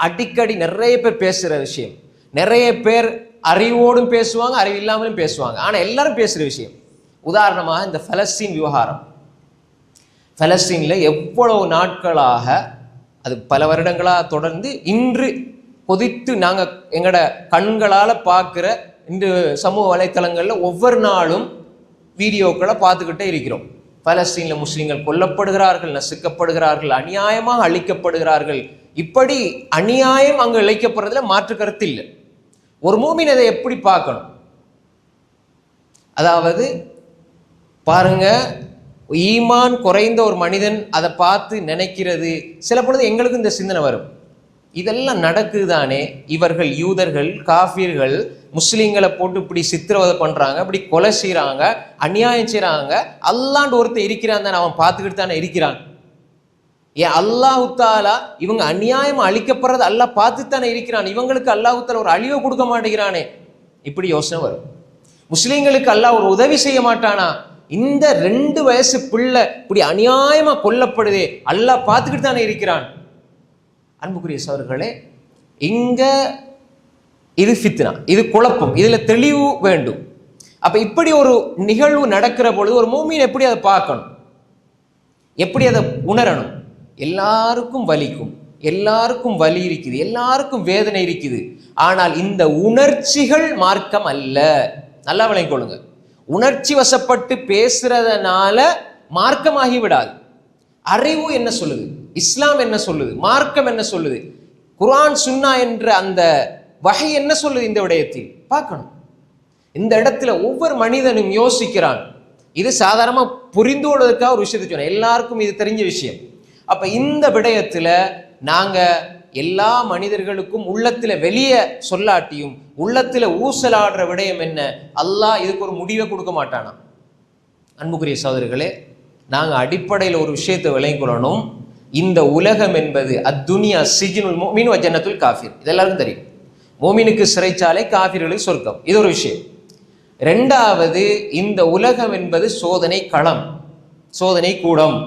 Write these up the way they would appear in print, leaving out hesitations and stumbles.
அடிக்கடி நிறைய பேர் பேசுகிற விஷயம், நிறைய பேர் அறிவோடும் பேசுவாங்க, அறிவு இல்லாமலும் பேசுவாங்க, ஆனால் எல்லாரும் பேசுகிற விஷயம். உதாரணமாக இந்த பலஸ்தீன் விவகாரம். பலஸ்தீனில் எவ்வளவு நாட்களாக, அது பல வருடங்களாக தொடர்ந்து இன்று கொதித்து நாங்கள் எங்களோட கண்களால் பார்க்குற இந்த சமூக வலைத்தளங்களில் ஒவ்வொரு நாளும் வீடியோக்களை பார்த்துக்கிட்டே இருக்கிறோம். பலஸ்தீனில் முஸ்லீம்கள் கொல்லப்படுகிறார்கள், நசுக்கப்படுகிறார்கள், அநியாயமாக அழிக்கப்படுகிறார்கள். இப்படி அநியாயம் அங்கு இழைக்கப்படுறதுல மாற்று கருத்து இல்லை. ஒரு மூமின் அதை எப்படி பார்க்கணும்? அதாவது பாருங்க, ஈமான் குறைந்த ஒரு மனிதன் அதை பார்த்து நினைக்கிறது, சில பொழுது எங்களுக்கு இந்த சிந்தனை வரும், இதெல்லாம் நடக்குதானே, இவர்கள் யூதர்கள் காஃபிர்கள் முஸ்லீம்களை போட்டு இப்படி சித்திரவதை பண்றாங்க, இப்படி கொலை செய்யறாங்க, அநியாயம் செய்யறாங்க, அல்லாண்டு ஒருத்தர் இருக்கிறான் தானே, அவன் பார்த்துக்கிட்டு தானே இருக்கிறான். ஏன் அல்லாஹு தாலா இவங்க அநியாயம் அழிக்கப்படுறது அல்லாஹ் பார்த்து தானே இருக்கிறான், இவங்களுக்கு அல்லாஹு தாலா ஒரு அழிவை கொடுக்க மாட்டேங்கிறானே, இப்படி யோசனை வரும். முஸ்லீம்களுக்கு அல்லாஹ் ஒரு உதவி செய்ய மாட்டானா? இந்த 2 வயசு பிள்ளை இப்படி அநியாயமா கொல்லப்படுதே, அல்லாஹ் பார்த்துக்கிட்டு தானே இருக்கிறான். அன்புக்குரிய சகோதரர்களே, இங்க இது ஃபித்னா, இது குழப்பம், இதுல தெளிவு வேண்டும். அப்ப இப்படி ஒரு நிகழ்வு நடக்கிற பொழுது ஒரு மூமின் எப்படி அதை பார்க்கணும், எப்படி அதை உணரணும்? எல்லாருக்கும் வலிக்கும், எல்லாருக்கும் வலி இருக்குது, எல்லாருக்கும் வேதனை இருக்குது. ஆனால் இந்த உணர்ச்சிகள் மார்க்கம் அல்ல. நல்லா விளங்கிக் கொள்ளுங்க. உணர்ச்சி வசப்பட்டு பேசுறதுனால மார்க்கமாகி விடாது. அறிவு என்ன சொல்லுது, இஸ்லாம் என்ன சொல்லுது, மார்க்கம் என்ன சொல்லுது, குர்ஆன் சுன்னா என்ற அந்த வகை என்ன சொல்லுது, இந்த விடயத்தில் பார்க்கணும். இந்த இடத்துல ஒவ்வொரு மனிதனும் யோசிக்கிறான். இது சாதாரணமா புரிந்து கொள்வதற்காக ஒரு விஷயத்தை சொன்னேன், எல்லாருக்கும் இது தெரிஞ்ச விஷயம். அப்ப இந்த விடயத்துல நாங்க எல்லா மனிதர்களுக்கும் உள்ளத்துல வெளியே சொல்லாட்டியும் உள்ளத்துல ஊசலாடுற விடயம் என்ன, அல்லாஹ் இதுக்கு ஒரு முடிவை கொடுக்க மாட்டானா? அன்புக்குரிய சகோதரர்களே, நாங்க அடிப்படையில் ஒரு விஷயத்தை விளங்கிக் கொள்ளணும். இந்த உலகம் என்பது அத்துனியா சிஜ்னுல் முஃமின் வ ஜன்னத்துல் காஃபிர், இதெல்லாருக்கும் தெரியும். மோமினுக்கு சிறைச்சாலை, காஃபிர்களுக்கு சொர்க்கம், இது ஒரு விஷயம். 2வது, இந்த உலகம் என்பது சோதனை களம், சோதனை கூடம்.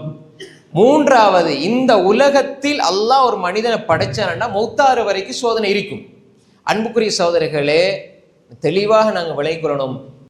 3வது, இந்த உலகத்தில் அல்லாஹ் ஒரு மனிதனை படைச்சானா மௌத்தாறு வரைக்கும் சோதனை இருக்கும். அன்புக்குரிய சகோதரர்களே, தெளிவாக நாங்கள் விளங்கிக் கொள்ளணும்.